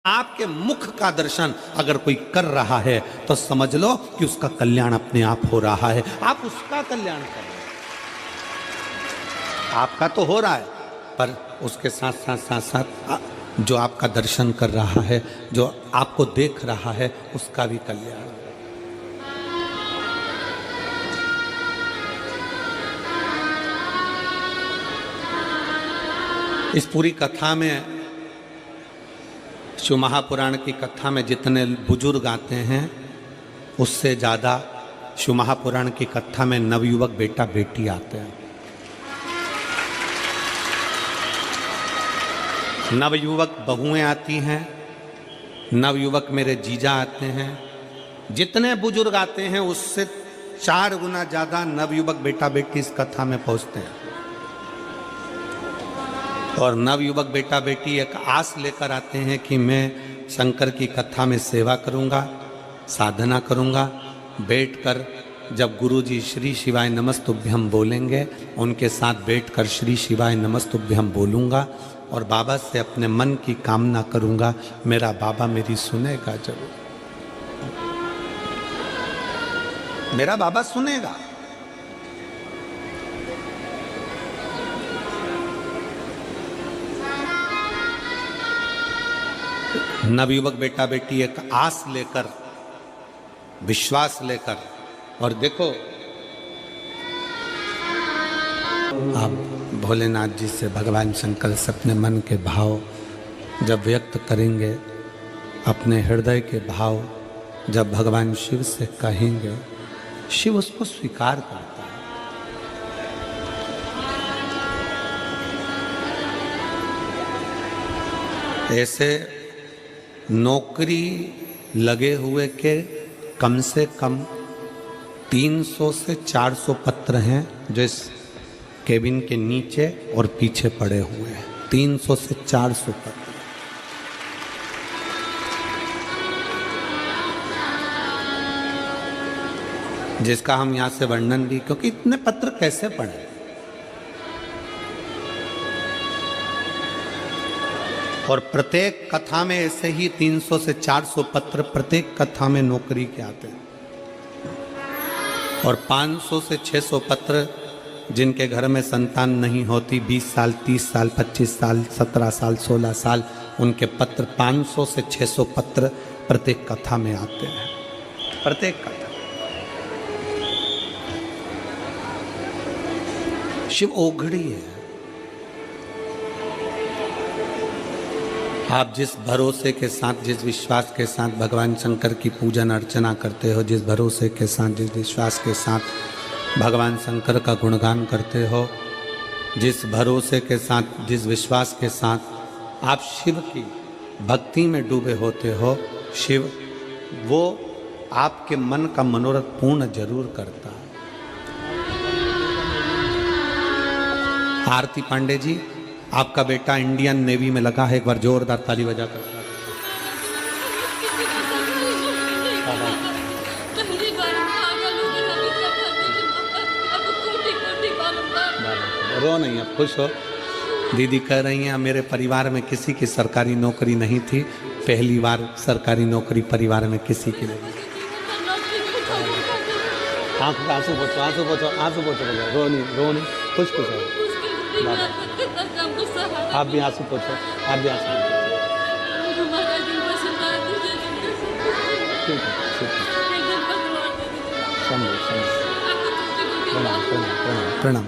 आपके मुख का दर्शन अगर कोई कर रहा है तो समझ लो कि उसका कल्याण अपने आप हो रहा है। आप उसका कल्याण कर रहे हैं, आपका तो हो रहा है, पर उसके साथ साथ साथ साथ जो आपका दर्शन कर रहा है, जो आपको देख रहा है, उसका भी कल्याण। इस पूरी कथा में, शिव महापुराण की कथा में जितने बुजुर्ग आते हैं उससे ज़्यादा शिव महापुराण की कथा में नवयुवक बेटा बेटी आते हैं। नवयुवक बहुएं आती हैं, नवयुवक मेरे जीजा आते हैं। जितने बुजुर्ग आते हैं उससे 4 गुना ज़्यादा नवयुवक बेटा बेटी इस कथा में पहुँचते हैं। और नवयुवक बेटा बेटी एक आस लेकर आते हैं कि मैं शंकर की कथा में सेवा करूंगा, साधना करूंगा। बैठकर जब गुरुजी श्री शिवाय नमस्तुभ्यम बोलेंगे, उनके साथ बैठकर श्री शिवाय नमस्तुभ्यम बोलूंगा और बाबा से अपने मन की कामना करूंगा। मेरा बाबा मेरी सुनेगा जरूर, मेरा बाबा सुनेगा। नवयुवक बेटा बेटी एक आस लेकर, विश्वास लेकर, और देखो आप भोलेनाथ जी से, भगवान शंकर से अपने मन के भाव जब व्यक्त करेंगे, अपने हृदय के भाव जब भगवान शिव से कहेंगे, शिव उसको स्वीकार करता है। ऐसे नौकरी लगे हुए के कम से कम 300 से 400 पत्र हैं जो इस केबिन के नीचे और पीछे पड़े हुए हैं। 300 से 400 पत्र, जिसका हम यहाँ से वर्णन भी, क्योंकि इतने पत्र कैसे पढ़े। और प्रत्येक कथा में ऐसे ही 300 से 400 पत्र प्रत्येक कथा में नौकरी के आते हैं। और 500 से 600 पत्र जिनके घर में संतान नहीं होती, 20 साल, 30 साल, 25 साल, 17 साल, 16 साल, उनके पत्र 500 से 600 पत्र प्रत्येक कथा में आते हैं। प्रत्येक कथा। शिव ओघड़ी है। आप जिस भरोसे के साथ, जिस विश्वास के साथ भगवान शंकर की पूजन अर्चना करते हो, जिस भरोसे के साथ, जिस विश्वास के साथ भगवान शंकर का गुणगान करते हो, जिस भरोसे के साथ, जिस विश्वास के साथ आप शिव की भक्ति में डूबे होते हो, शिव वो आपके मन का मनोरथ पूर्ण जरूर करता है। आरती पांडे जी, आपका बेटा इंडियन नेवी में लगा है, एक बार जोरदार ताली बजा कर। रो नहीं, अब खुश हो। दीदी कह रही हैं मेरे परिवार में किसी की सरकारी नौकरी नहीं थी, पहली बार सरकारी नौकरी परिवार में किसी की नहीं। आंसू पोछो, आंसू पोछो, आंसू पोछो, रो नहीं, खुश खुश हो। आप भी आंसू पोछो, आप भी आंसू पोछो। प्रणाम प्रणाम प्रणाम प्रणाम।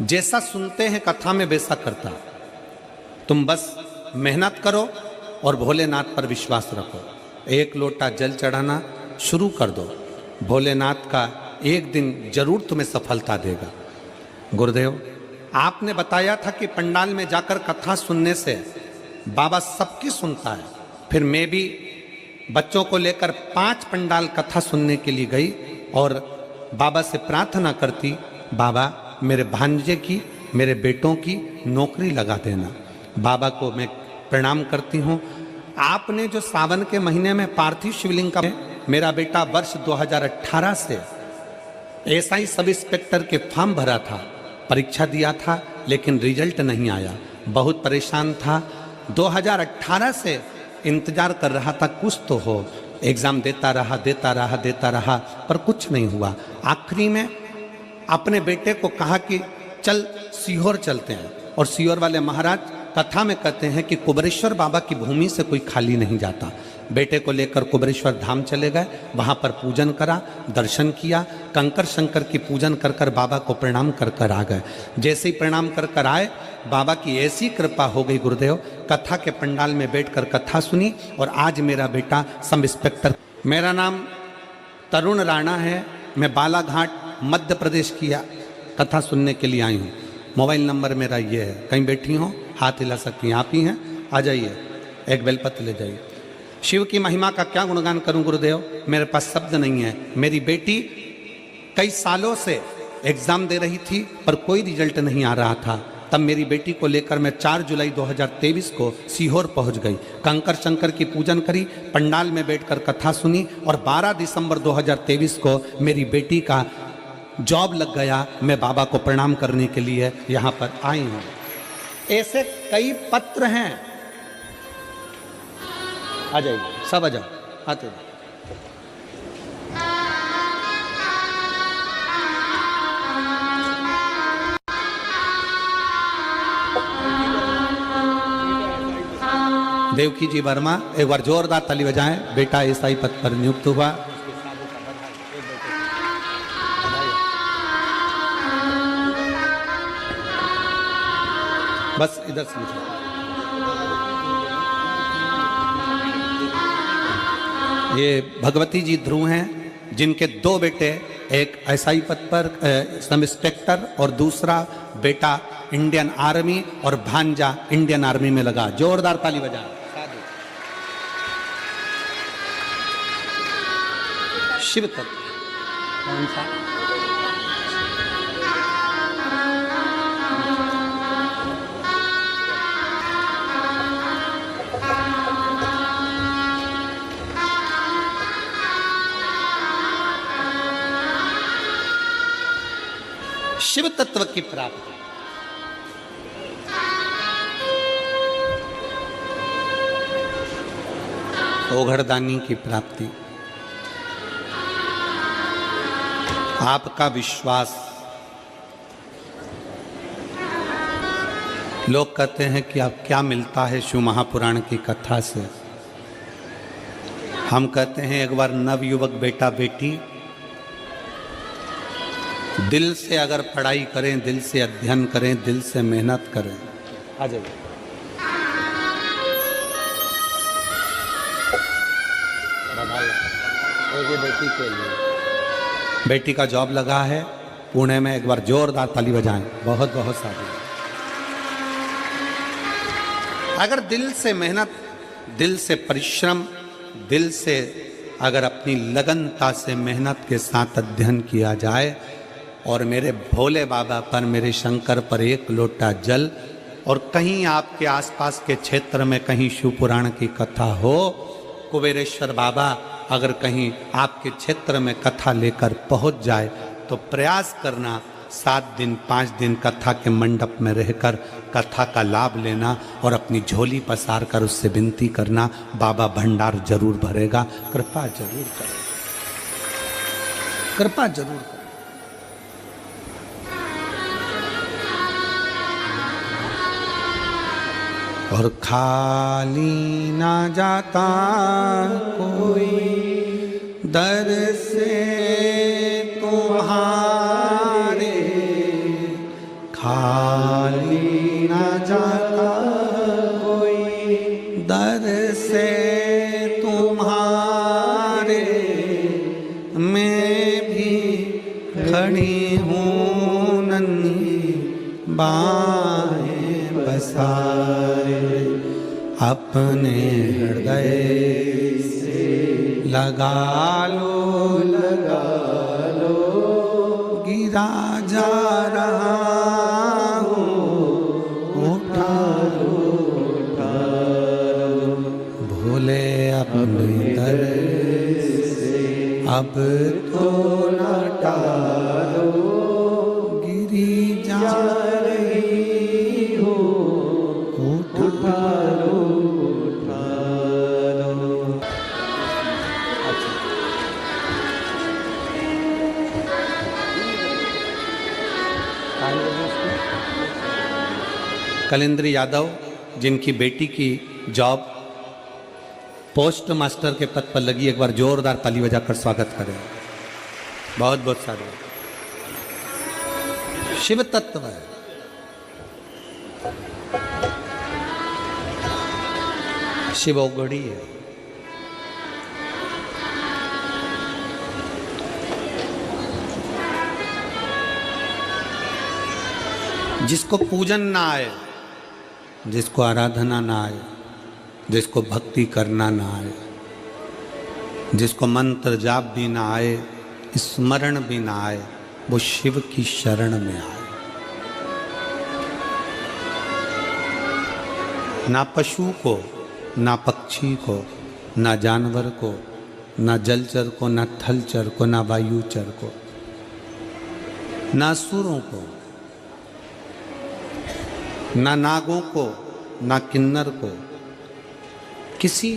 जैसा सुनते हैं कथा में वैसा करता। तुम बस मेहनत करो और भोलेनाथ पर विश्वास रखो। 1 लोटा जल चढ़ाना शुरू कर दो, भोलेनाथ का एक दिन जरूर तुम्हें सफलता देगा। गुरुदेव, आपने बताया था कि पंडाल में जाकर कथा सुनने से बाबा सबकी सुनता है। फिर मैं भी बच्चों को लेकर 5 पंडाल कथा सुनने के लिए गई और बाबा से प्रार्थना करती, बाबा मेरे भांजे की, मेरे बेटों की नौकरी लगा देना। बाबा को मैं प्रणाम करती हूँ। आपने जो सावन के महीने में पार्थिव शिवलिंग का मेरा बेटा वर्ष 2018 से एसआई सब इंस्पेक्टर के फॉर्म भरा था, परीक्षा दिया था, लेकिन रिजल्ट नहीं आया। बहुत परेशान था। 2018 से इंतजार कर रहा था कुछ तो हो। एग्ज़ाम देता रहा, पर कुछ नहीं हुआ। आखिरी में अपने बेटे को कहा कि चल सीहोर चलते हैं, और सीहोर वाले महाराज कथा में कहते हैं कि कुबेरेश्वर बाबा की भूमि से कोई खाली नहीं जाता। बेटे को लेकर कुबेरेश्वर धाम चले गए, वहाँ पर पूजन करा, दर्शन किया, कंकर शंकर की पूजन कर कर बाबा को प्रणाम कर कर आ गए। जैसे ही प्रणाम कर कर आए, बाबा की ऐसी कृपा हो गई गुरुदेव, कथा के पंडाल में बैठकर कथा सुनी, और आज मेरा बेटा सब इंस्पेक्टर। मेरा नाम तरुण राणा है, मैं बालाघाट मध्य प्रदेश की कथा सुनने के लिए आई हूँ। मोबाइल नंबर मेरा ये है, कहीं बैठी हो हाथ हिला सकती हैं, आप ही हैं, आ जाइए, एक बेलपत्र ले जाइए। शिव की महिमा का क्या गुणगान करूं गुरुदेव, मेरे पास शब्द नहीं है। मेरी बेटी कई सालों से एग्ज़ाम दे रही थी, पर कोई रिजल्ट नहीं आ रहा था। तब मेरी बेटी को लेकर मैं 4 जुलाई 2023 को सीहोर पहुंच गई, कंकर शंकर की पूजन करी, पंडाल में बैठकर कथा सुनी, और 12 दिसंबर 2023 को मेरी बेटी का जॉब लग गया। मैं बाबा को प्रणाम करने के लिए यहाँ पर आई हूँ। ऐसे कई पत्र हैं, आ जाइए, सब आ जाओ, आते हैं। देवकी जी वर्मा, एक बार जोरदार ताली बजाएं। बेटा एसआई पद पर नियुक्त हुआ। बस इधर से लिखो। ये भगवती जी ध्रुव हैं, जिनके 2 बेटे, एक एसआई पद पर सब इंस्पेक्टर, और दूसरा बेटा इंडियन आर्मी, और भांजा इंडियन आर्मी में लगा। जोरदार ताली बजा। शिव तत्व कौन सा? शिव तत्व की प्राप्ति। ओघड़दानी की प्राप्ति। आपका विश्वास। लोग कहते हैं कि अब क्या मिलता है शिव महापुराण की कथा से। हम कहते हैं एक बार नवयुवक बेटा बेटी दिल से अगर पढ़ाई करें, दिल से अध्ययन करें, दिल से मेहनत करें। आ जाइए। ये बेटी के लिए, बेटी का जॉब लगा है पुणे में, एक बार जोरदार ताली बजाएं। बहुत बहुत सारी। अगर दिल से मेहनत, दिल से परिश्रम, दिल से अगर अपनी लगनता से मेहनत के साथ अध्ययन किया जाए, और मेरे भोले बाबा पर, मेरे शंकर पर एक लोटा जल, और कहीं आपके आसपास के क्षेत्र में कहीं शिव पुराण की कथा हो, कुबेरेश्वर बाबा अगर कहीं आपके क्षेत्र में कथा लेकर पहुंच जाए, तो प्रयास करना 7 दिन 5 दिन कथा के मंडप में रहकर कथा का लाभ लेना, और अपनी झोली पसार कर उससे विनती करना, बाबा भंडार जरूर भरेगा। कृपा जरूर करें, कृपा जरूर करें। और खाली ना जाता कोई दर से तुम्हारे, खाली ना जाता कोई दर से तुम्हारे, मैं भी खड़ी हूँ नन्ही बाहें बसाए, अपने हृदय से लगा लो, गिरा जा रहा हूँ, उठा लो, भोले अपने दर से अब तो न टालो गिरी जा रही हो, उठा लो उठा लो। कलेंद्र यादव, जिनकी बेटी की जॉब पोस्ट मास्टर के पद पर लगी, एक बार जोरदार ताली बजाकर स्वागत करें। बहुत बहुत सारे शिव तत्व है। शिव औगड़ी है। जिसको पूजन ना आए, जिसको आराधना ना आए, जिसको भक्ति करना ना आए, जिसको मंत्र जाप भी ना आए, स्मरण भी ना आए, वो शिव की शरण में आए। ना पशु को, ना पक्षी को, ना जानवर को, ना जलचर को, ना थलचर को, ना वायुचर को, ना असुरों को, ना नागों को, ना किन्नर को, किसी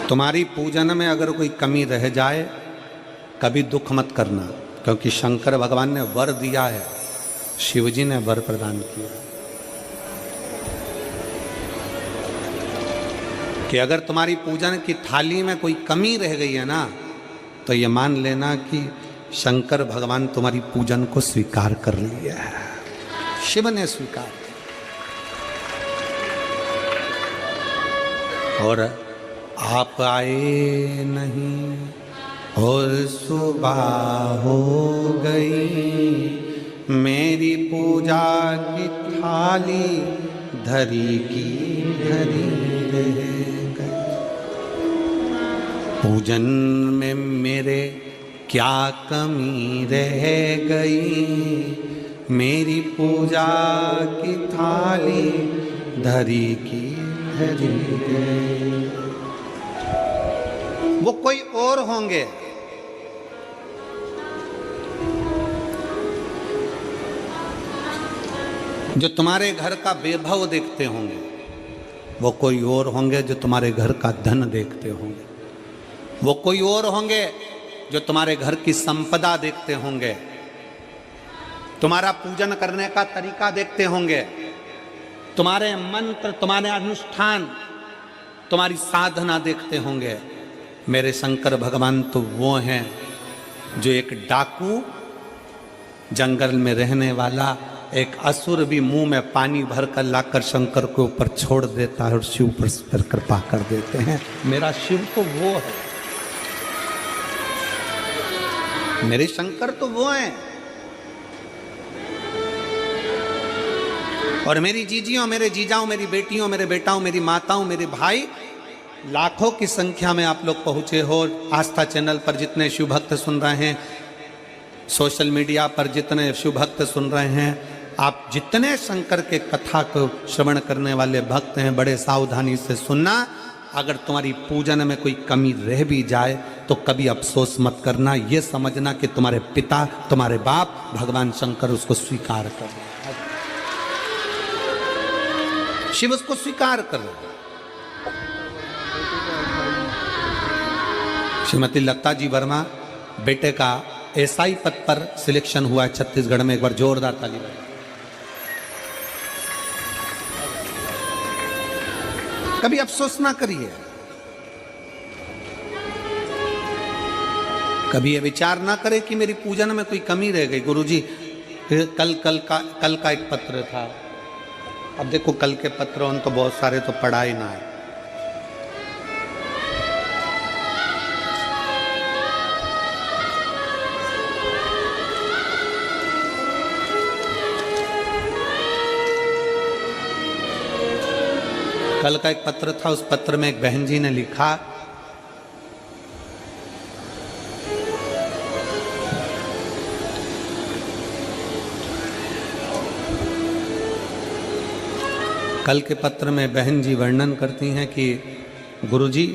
तुम्हारी पूजन में अगर कोई कमी रह जाए, कभी दुख मत करना, क्योंकि शंकर भगवान ने वर दिया है, शिव जी ने वर प्रदान किया कि अगर तुम्हारी पूजन की थाली में कोई कमी रह गई है ना, तो ये मान लेना कि शंकर भगवान तुम्हारी पूजन को स्वीकार कर लिया है, शिव ने स्वीकार किया। और आप आए नहीं और सुबह हो गई, मेरी पूजा की थाली धरी की धरी रह गई। पूजन में मेरे क्या कमी रह गई, मेरी पूजा की थाली धरी की धरी गई। वो कोई और होंगे, जो तुम्हारे घर का वैभव देखते होंगे, वो कोई और होंगे जो तुम्हारे घर का धन देखते होंगे, वो कोई और होंगे जो तुम्हारे घर की संपदा देखते होंगे, तुम्हारा पूजन करने का तरीका देखते होंगे, तुम्हारे मंत्र, तुम्हारे अनुष्ठान, तुम्हारी साधना देखते होंगे। मेरे शंकर भगवान तो वो हैं जो एक डाकू, जंगल में रहने वाला एक असुर भी मुंह में पानी भरकर लाकर शंकर के ऊपर छोड़ देता है और शिव पर कृपा कर देते हैं। मेरा शिव तो वो है, मेरे शंकर तो वो हैं। और मेरी जीजियों, मेरे जीजाओं, मेरी बेटियों, मेरे बेटाओं, मेरी माताओं, मेरे भाई, लाखों की संख्या में आप लोग पहुंचे हो। आस्था चैनल पर जितने शिव भक्त सुन रहे हैं, सोशल मीडिया पर जितने शिव भक्त सुन रहे हैं, आप जितने शंकर के कथा को श्रवण करने वाले भक्त हैं, बड़े सावधानी से सुनना। अगर तुम्हारी पूजन में कोई कमी रह भी जाए तो कभी अफसोस मत करना, ये समझना कि तुम्हारे पिता, तुम्हारे बाप भगवान शंकर उसको स्वीकार कर रहे हैं, शिव उसको स्वीकार कर रहे हैं। श्रीमती लता जी वर्मा, बेटे का एसआई पद पर सिलेक्शन हुआ है छत्तीसगढ़ में, एक बार जोरदार ताली बजाएं। कभी अफसोस ना करिए, कभी ये विचार ना करें कि मेरी पूजन में कोई कमी रह गई। गुरुजी, कल का एक पत्र था। अब देखो, कल के पत्र तो बहुत सारे तो पढ़ा ही ना है। कल का एक पत्र था, उस पत्र में एक बहन जी ने लिखा, कल के पत्र में बहन जी वर्णन करती हैं कि गुरुजी